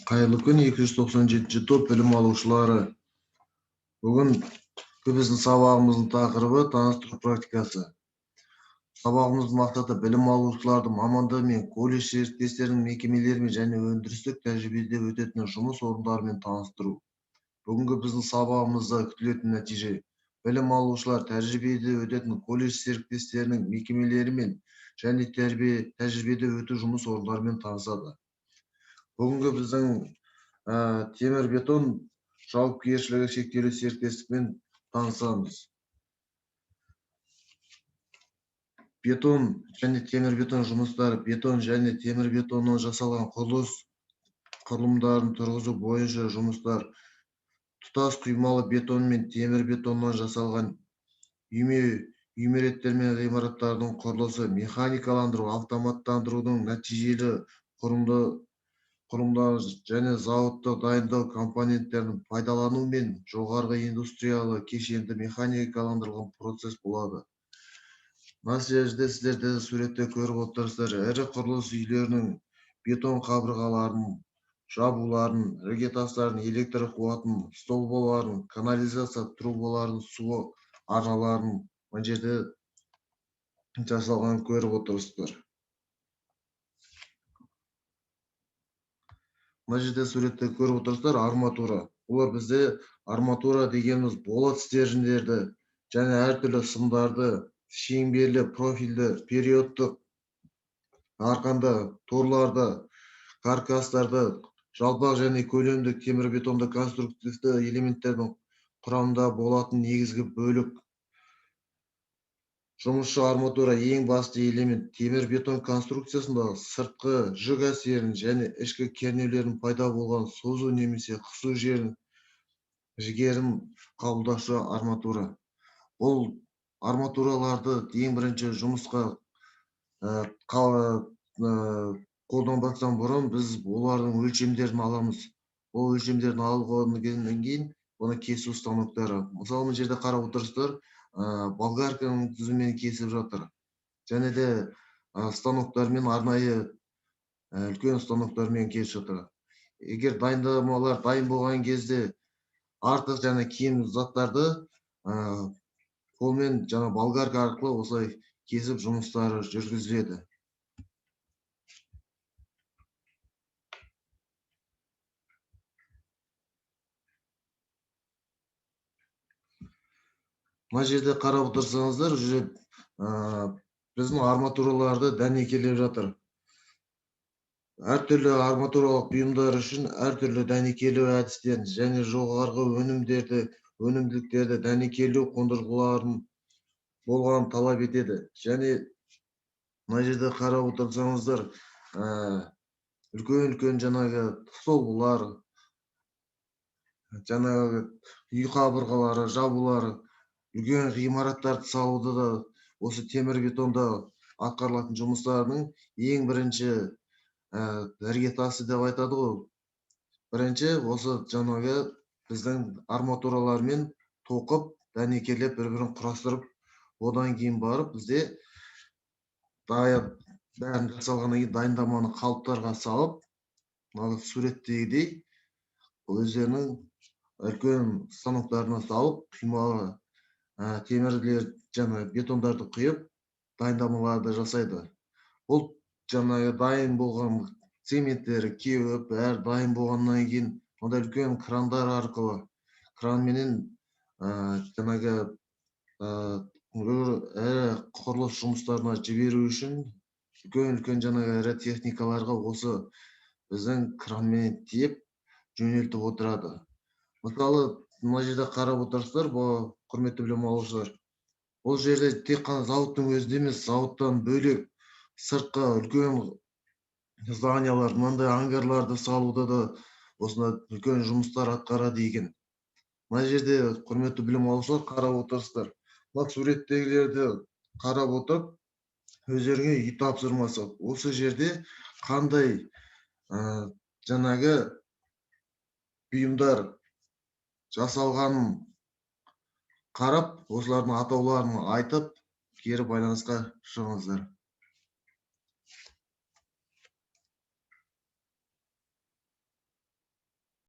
Кайырлы күн 297 топ білім алушылары. Бүгін біздің сабағымыздың тақырыбы таныстыру практикасы. Сабағымыздың мақсаты білім алушыларды мамандығы мен колледж серіктестерінің мекемелерімен және өндірістік тәжірибеде өтетін жұмыс орындарымен таныстыру. Бүгінгі біздің сабағымызда күтілетін нәтиже: білім алушылар тәжірибеде өтетін колледж серіктестерінің мекемелерімен және тәжірибеде өту жұмыс орындарымен танысады. Бүгінгі біздің темір-бетон жауапкершілігі шектеулі серіктестікпен танысамыз. Бетон және темір-бетон жұмыстары: бетон және темір-бетоннан жасалған құрылыс құрылымдарын тұрғызу бойынша жұмыстар. Тұтас құймалы бетон мен темір-бетоннан жасалған үймереттер мен ғимараттардың құрылысы. Механикаландыру, автоматтандырудың нәтижелі құрылымдар және зауыттық дайындау компоненттерін пайдалану мен жоғарғы индустриялы кешенді механикаландырылған процесс болады. Мына жерде сіздерде суретте көріп отырсыздар, ірі құрылыс үйлерінің бетон қабырғаларын, жабуларын, іргетастарын, электр қуатын, столбаларын, канализация трубаларын, су арналарын мына жерде жасалған көріп отырсыздар. Мына жерде суретте көріп отырсыздар, арматура. Олар бізде арматура дегеніміз болат стержендерді және әртүрлі сымдарды, шеңберлі, профильді, периодтық, арқанды, торларды, каркастарды, жалпақ және көлемдік темір-бетонды конструктивті элементтердің құрамында болатын негізгі бөлік. Жұмысшы арматура ең басты элемент. Темір-бетон конструкциясында сыртқы жүк әсерін және ішкі кернеулердің пайда болған созу немесе қысу жігерін қабылдаушы арматура. Бұл арматураларды ең бірінші жұмысқа қолданбастан бұрын біз олардың өлшемдерін аламыз. Ол өлшемдерін алғаннан кейін оны кесу станоктары. Мысалы, мына жерде қарап отырсыздар, болгарканың түзумен кесіп жатыр. Және де станоктармен, арнайы үлкен станоктармен кесіп жатыр. Егер дайындамалар дайын болған кезде артық және кем заттарды қолмен жаңа болгарка арқылы осылай кесіп жұмыстары жүргізіледі. Мына жерде қарап отырсаңыздар, біздің арматураларды дәнекелеп жатыр. Әртүрлі арматуралық бұйымдар үшін әртүрлі дәнекелеу әдістерін және жоғарғы өнімділіктерді дәнекелеу қондырғыларын болған талап етеді. Және мына жерде қарап отырсаңыздар, үлкен жаңағы столбылар, жаңағы үй қабырғалары, жабулары, үлкен ғимараттарды салуды да осы темір-бетонда атқарылатын жұмыстардың ең бірінші іргетасы деп айтады ғой. Бірінші осы жаңағы біздің арматуралармен тоқып, дәнекелеп, бір-бірін құрастырып, одан кейін барып бізде бәрін жасалғаннан кейін дайындаманы қалыптарға салып, суреттегідей өздерінің үлкен станоктарына салып, құймалы темірлер жаңа бетондарды құйып, дайындамаларды жасайды. Бұл жаңағы дайын болған цементтері кеуіп, дайын болғаннан кейін онда үлкен крандар арқылы, кранменен жаңағы құрылыс жұмыстарына жіберу үшін үлкен жаңағы ірі техникаларға осы біздің кранмен тиеп жөнелтіп отырады. Мысалы, мына жерде қарап отырсыздар, бұл құрметті білім алушылар. Бұл жерде тек қана зауыттың өзінде емес, зауыттан бөлек сыртқы үлкен зданиялар, мынандай ангарларды салуда да осында үлкен жұмыстар атқарады екен. Мына жерде құрметті білім алушылар қарап отырсыздар. Мына суреттегілерді қарап отырып, өздеріңе үй тапсырмасы. Осы жерде қандай жаңағы бұйымдар жасалғанын қарап, осылардың атауларын айтып, кері байланысқа шығыңыздар.